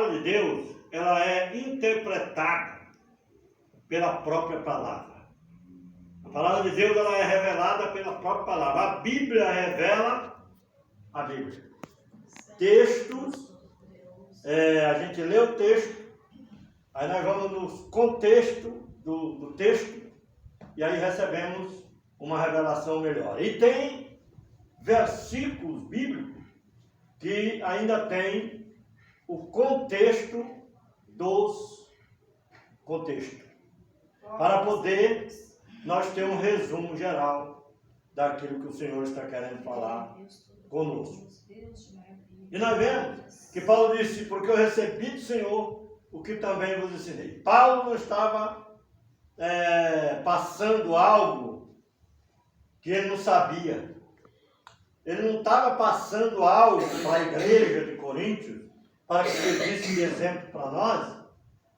palavra de Deus, ela é interpretada pela própria palavra. A palavra de Deus, ela é revelada pela própria palavra. A Bíblia revela a Bíblia. Textos, a gente lê o texto, aí nós vamos no contexto do texto, e aí recebemos uma revelação melhor. E tem versículos bíblicos que ainda tem o contexto dos contextos, para poder nós ter um resumo geral daquilo que o Senhor está querendo falar conosco. E nós vemos que Paulo disse, porque eu recebi do Senhor o que também vos ensinei. Paulo não estava passando algo que ele não sabia. Ele não estava passando algo para a igreja de Coríntios, para que servisse de exemplo para nós,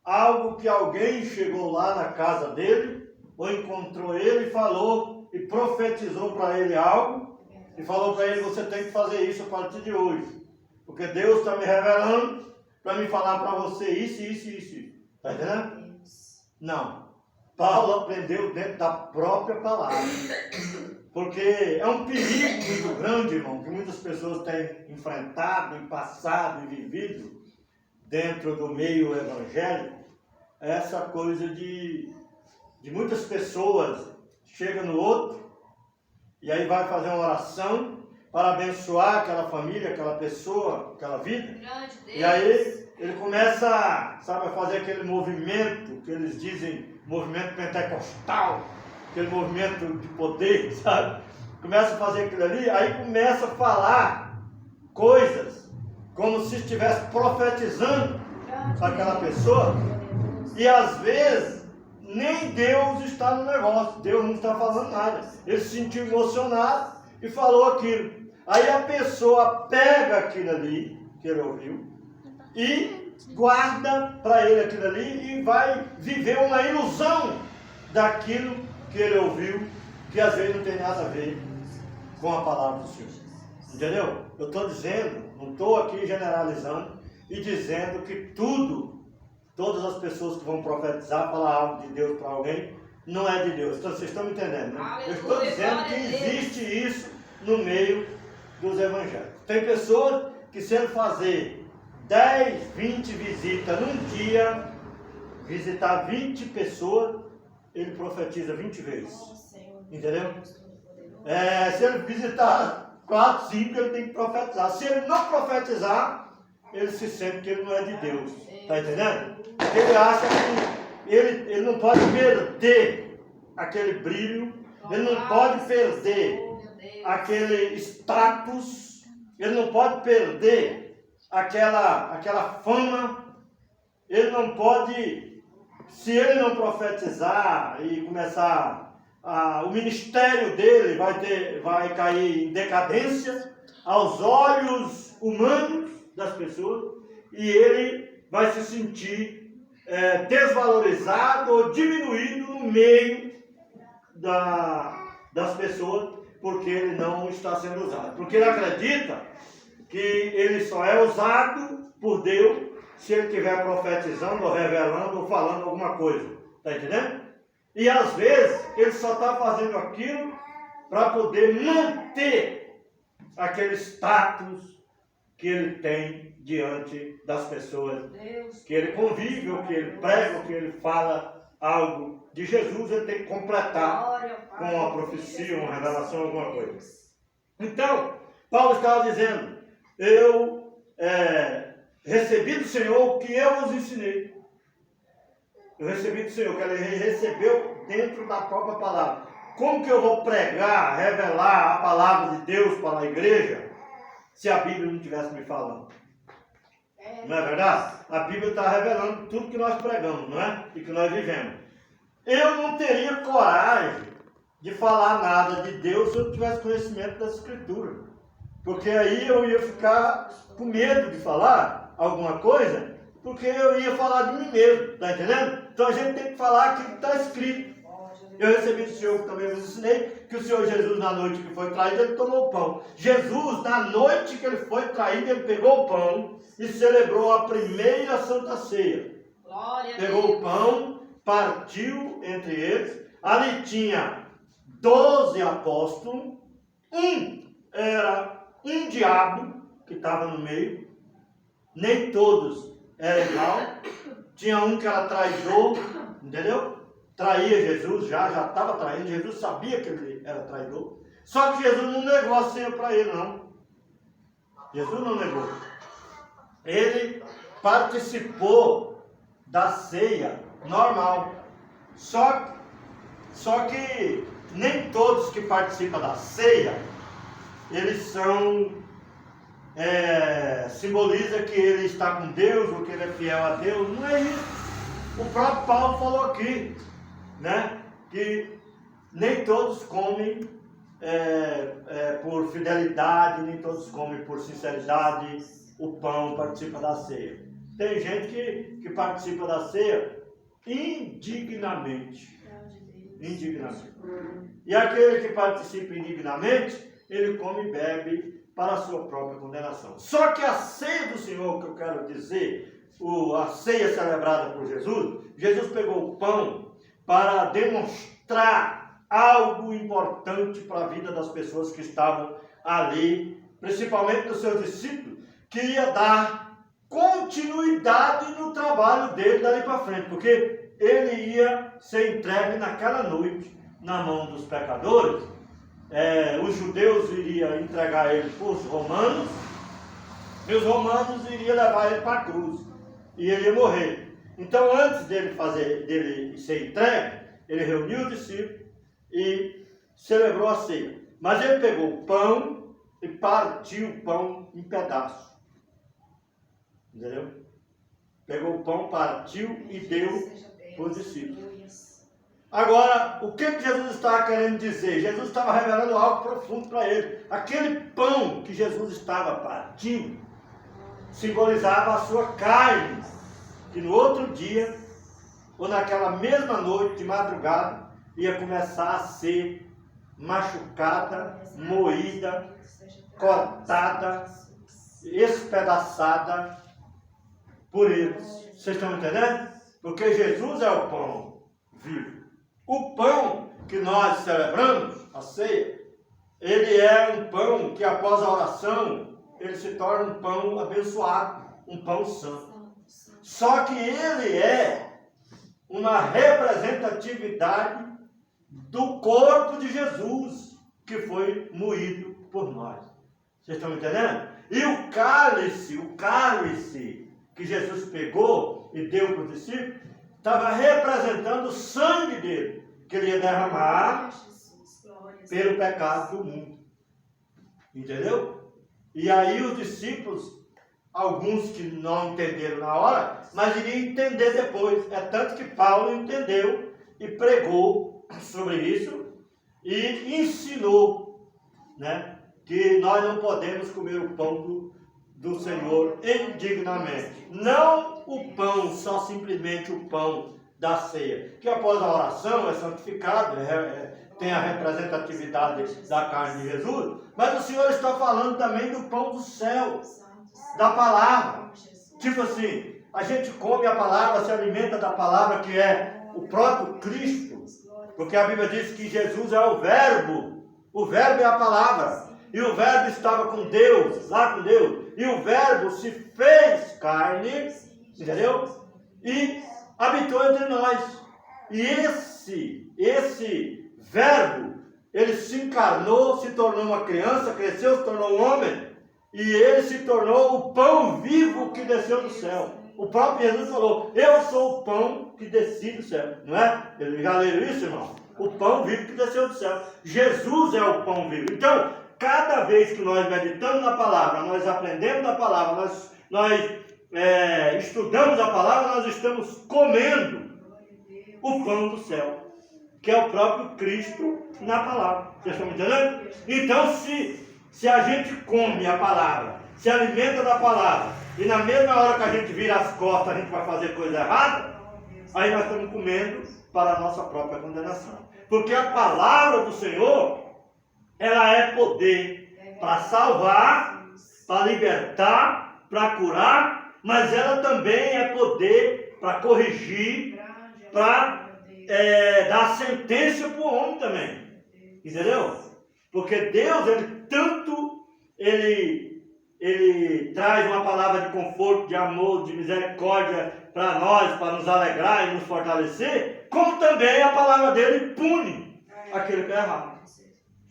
algo que alguém chegou lá na casa dele, ou encontrou ele e falou, e profetizou para ele algo, e falou para ele, você tem que fazer isso a partir de hoje, porque Deus está me revelando para me falar para você isso. Está entendendo? Não. Paulo aprendeu dentro da própria palavra. Porque é um perigo muito grande, irmão, que muitas pessoas têm enfrentado, e passado e vivido dentro do meio evangélico. Essa coisa de muitas pessoas chegam no outro e aí vai fazer uma oração para abençoar aquela família, aquela pessoa, aquela vida. E aí ele começa, sabe, a fazer aquele movimento que eles dizem, movimento pentecostal, aquele movimento de poder, sabe? Começa a fazer aquilo ali, aí começa a falar coisas como se estivesse profetizando para aquela pessoa. E às vezes nem Deus está no negócio, Deus não está falando nada. Ele se sentiu emocionado e falou aquilo. Aí a pessoa pega aquilo ali que ele ouviu e guarda para ele aquilo ali e vai viver uma ilusão daquilo que ele ouviu, que às vezes não tem nada a ver com a palavra do Senhor. Entendeu? Eu estou dizendo, não estou aqui generalizando e dizendo que todas as pessoas que vão profetizar, falar algo de Deus para alguém, não é de Deus. Então vocês estão me entendendo, né? Eu estou dizendo que existe isso no meio dos evangélicos. Tem pessoas que, se ele fazer 10, 20 visitas num dia, visitar 20 pessoas, ele profetiza 20 vezes. Entendeu? Se ele visitar 4, 5, ele tem que profetizar. Se ele não profetizar, ele se sente que ele não é de Deus. Está entendendo? Ele acha que ele não pode perder aquele brilho, ele não pode perder aquele status, ele não pode perder aquela fama, ele não pode, se ele não profetizar e começar, o ministério dele vai cair em decadência aos olhos humanos das pessoas e ele vai se sentir desvalorizado ou diminuído no meio das pessoas, porque ele não está sendo usado. Porque ele acredita que ele só é usado por Deus se ele estiver profetizando, ou revelando, ou falando alguma coisa. Está entendendo? E às vezes ele só está fazendo aquilo para poder manter aquele status que ele tem diante das pessoas que ele convive, ou que ele prega, ou que ele fala algo de Jesus, ele tem que completar com uma profecia, uma revelação, alguma coisa. Então, Paulo estava dizendo, eu recebi do Senhor o que eu vos ensinei. Eu recebi do Senhor, que ele recebeu dentro da própria palavra. Como que eu vou pregar, revelar a palavra de Deus para a igreja, se a Bíblia não estivesse me falando? Não é verdade? A Bíblia está revelando tudo que nós pregamos, não é? E que nós vivemos. Eu não teria coragem de falar nada de Deus se eu não tivesse conhecimento da Escritura. Porque aí eu ia ficar com medo de falar alguma coisa, porque eu ia falar de mim mesmo, está entendendo? Então a gente tem que falar aquilo que está escrito. Eu recebi do Senhor, que também vos ensinei, que o Senhor Jesus, na noite que foi traído, ele tomou o pão. Jesus, na noite que ele foi traído, ele pegou o pão e celebrou a primeira Santa Ceia. Pegou o pão, partiu entre eles. Ali tinha 12 apóstolos. Era um diabo que estava no meio. Nem todos eram igual. Tinha um que era traidor, entendeu? Traía Jesus, já estava traindo. Jesus sabia que ele era traidor. Só que Jesus não negou a ceia para ele, não. Jesus não negou. Ele participou da ceia normal. Só que nem todos que participam da ceia, eles são, simboliza que ele está com Deus, ou que ele é fiel a Deus. Não é isso. O próprio Paulo falou aqui, né, que nem todos comem por fidelidade, nem todos comem por sinceridade o pão, participa da ceia. Tem gente que participa da ceia indignamente. E aquele que participa indignamente, ele come e bebe para a sua própria condenação. Só que a ceia do Senhor, que eu quero dizer, a ceia celebrada por Jesus, Jesus pegou o pão para demonstrar algo importante para a vida das pessoas que estavam ali, principalmente dos seus discípulos, que ia dar continuidade no trabalho dele dali para frente, porque ele ia ser entregue naquela noite na mão dos pecadores. Os judeus iriam entregar ele para os romanos, e os romanos iriam levar ele para a cruz, e ele ia morrer. Então, antes dele ser entregue, ele reuniu os discípulos e celebrou a ceia. Mas ele pegou o pão e partiu o pão em pedaços. Entendeu? Pegou o pão, partiu e deu para os discípulos. Agora, o que Jesus estava querendo dizer? Jesus estava revelando algo profundo para ele. Aquele pão que Jesus estava partindo simbolizava a sua carne, que no outro dia, ou naquela mesma noite de madrugada, ia começar a ser machucada, moída, cortada, espedaçada por eles. Vocês estão entendendo? Porque Jesus é o pão vivo. O pão que nós celebramos, a ceia, ele é um pão que após a oração, ele se torna um pão abençoado, um pão santo. Só que ele é uma representatividade do corpo de Jesus, que foi moído por nós. Vocês estão entendendo? E o cálice que Jesus pegou e deu para os discípulos, estava representando o sangue dele, que ele ia derramar pelo pecado do mundo. Entendeu? E aí os discípulos, alguns que não entenderam na hora, mas iriam entender depois. É tanto que Paulo entendeu e pregou sobre isso e ensinou, né, que nós não podemos comer o pão do Senhor indignamente. Não o pão, só simplesmente o pão da ceia, que após a oração é santificado, tem a representatividade da carne de Jesus, mas o Senhor está falando também do pão do céu, da palavra. Tipo assim, a gente come a palavra, se alimenta da palavra, que é o próprio Cristo, porque a Bíblia diz que Jesus é o verbo é a palavra, e o verbo estava com Deus, lá com Deus, e o verbo se fez carne, entendeu? E habitou entre nós. E esse verbo, ele se encarnou, se tornou uma criança, cresceu, se tornou um homem, e ele se tornou o pão vivo que desceu do céu. O próprio Jesus falou: eu sou o pão que desci do céu, não é? Ele já leram isso, irmão? O pão vivo que desceu do céu. Jesus é o pão vivo. Então, cada vez que nós meditamos na palavra, nós aprendemos na palavra, nós estudamos a palavra, nós estamos comendo o pão do céu, que é o próprio Cristo na palavra. Vocês estão me entendendo? Então, se a gente come a palavra, se alimenta da palavra, e na mesma hora que a gente vira as costas, a gente vai fazer coisa errada, aí nós estamos comendo para a nossa própria condenação. Porque a palavra do Senhor, ela é poder para salvar, para libertar, para curar, mas ela também é poder para corrigir, para dar sentença para o homem também. Entendeu? Porque Deus, ele traz uma palavra de conforto, de amor, de misericórdia para nós, para nos alegrar e nos fortalecer, como também a palavra dele pune aquele que é errado.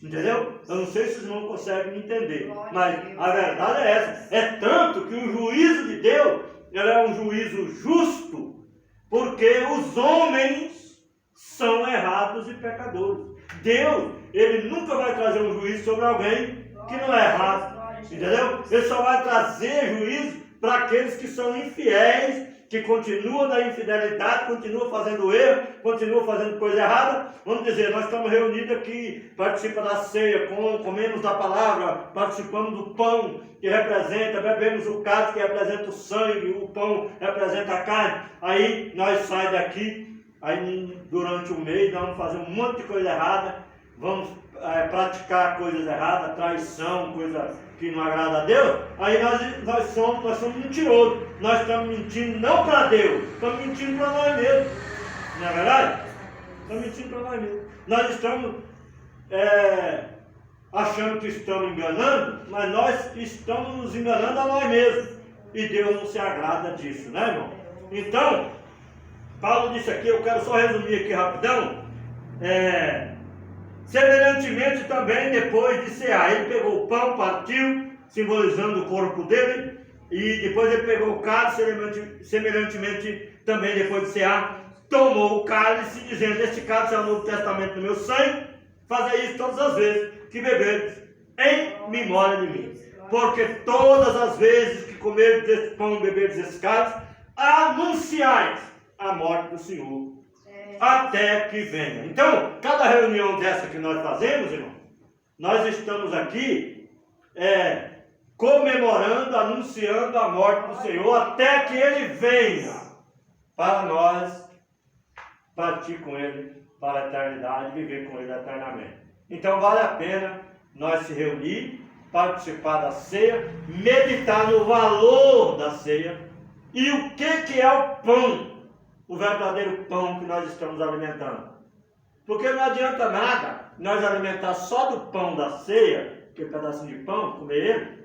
Entendeu? Eu não sei se os irmãos conseguem entender, mas a verdade é essa. É tanto que o juízo de Deus, ele é um juízo justo, porque os homens são errados e pecadores. Deus, ele nunca vai trazer um juízo sobre alguém que não é errado. Entendeu? Ele só vai trazer juízo para aqueles que são infiéis, que continuam na infidelidade, continuam fazendo erro, continuam fazendo coisa errada. Vamos dizer, nós estamos reunidos aqui, participamos da ceia, comemos da palavra, participamos do pão que representa, bebemos o cálice que representa o sangue, o pão representa a carne. Aí nós saímos daqui, aí durante um mês nós vamos fazer um monte de coisa errada, vamos praticar coisas erradas, traição, coisa que não agrada a Deus. Aí nós somos mentirosos. Nós estamos mentindo não para Deus, estamos mentindo para nós mesmos. Não é verdade? Estamos mentindo para nós mesmos. Nós estamos achando que estamos enganando, mas nós estamos nos enganando a nós mesmos. E Deus não se agrada disso, né, irmão? Então, Paulo disse aqui, eu quero só resumir aqui rapidão. Semelhantemente também, depois de cear, ele pegou o pão, partiu, simbolizando o corpo dele, e depois ele pegou o cálice, semelhantemente também depois de cear, tomou o cálice, dizendo, este cálice é o Novo Testamento do meu sangue, fazei isso todas as vezes que beberdes, em memória de mim. Porque todas as vezes que comerdes este pão e beberdes esse cálice, anunciais a morte do Senhor, até que venha. Então, cada reunião dessa que nós fazemos, irmão, nós estamos aqui comemorando, anunciando a morte do Senhor, até que Ele venha, para nós partir com Ele para a eternidade, viver com Ele eternamente. Então, vale a pena nós se reunir, participar da ceia, meditar no valor da ceia, e o que é o pão, o verdadeiro pão que nós estamos alimentando. Porque não adianta nada nós alimentar só do pão da ceia, que é um pedacinho de pão, comer ele,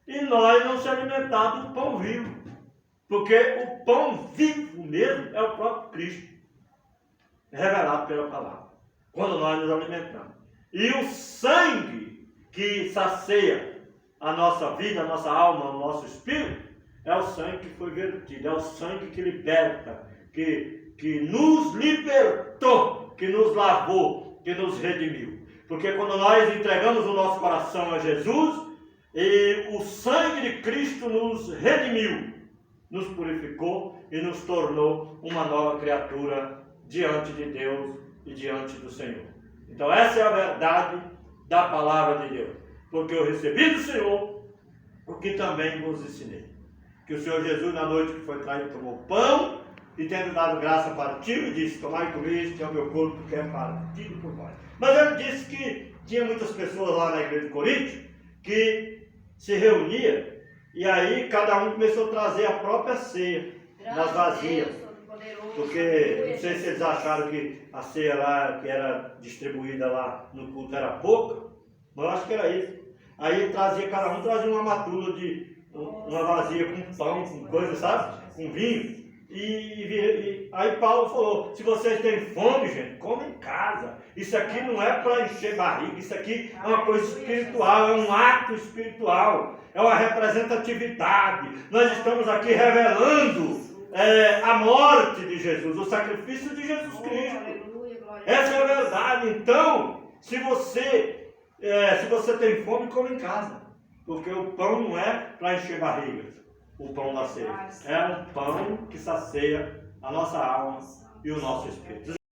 e nós não se alimentar do pão vivo. Porque o pão vivo mesmo é o próprio Cristo, revelado pela palavra, quando nós nos alimentamos. E o sangue que sacia a nossa vida, a nossa alma, o nosso espírito, é o sangue que foi vertido, é o sangue que liberta, que nos libertou, que nos lavou, que nos redimiu. Porque quando nós entregamos o nosso coração a Jesus, e o sangue de Cristo nos redimiu, nos purificou e nos tornou uma nova criatura diante de Deus e diante do Senhor. Então essa é a verdade da palavra de Deus. Porque eu recebi do Senhor o que também vos ensinei. Que o Senhor Jesus, na noite que foi traído, tomou pão, e tendo dado graça, partiu e disse, tomai com isto, é o meu corpo que é partido por vós. Mas ele disse que tinha muitas pessoas lá na igreja de Corinto que se reunia, e aí cada um começou a trazer a própria ceia nas vasilhas. Porque não sei se eles acharam que a ceia lá que era distribuída lá no culto era pouca, mas eu acho que era isso. Aí cada um trazia uma matula de uma vasilha com pão, com coisa, sabe? Com vinho. E aí Paulo falou, se vocês têm fome, gente, comem em casa. Isso aqui não é para encher barriga, isso aqui é uma coisa espiritual, é um ato espiritual, é uma representatividade. Nós estamos aqui revelando a morte de Jesus, o sacrifício de Jesus Cristo. Essa é a verdade. Então, se você tem fome, come em casa. Porque o pão não é para encher barrigas. O pão da ceia é um pão que sacia a nossa alma e o nosso espírito.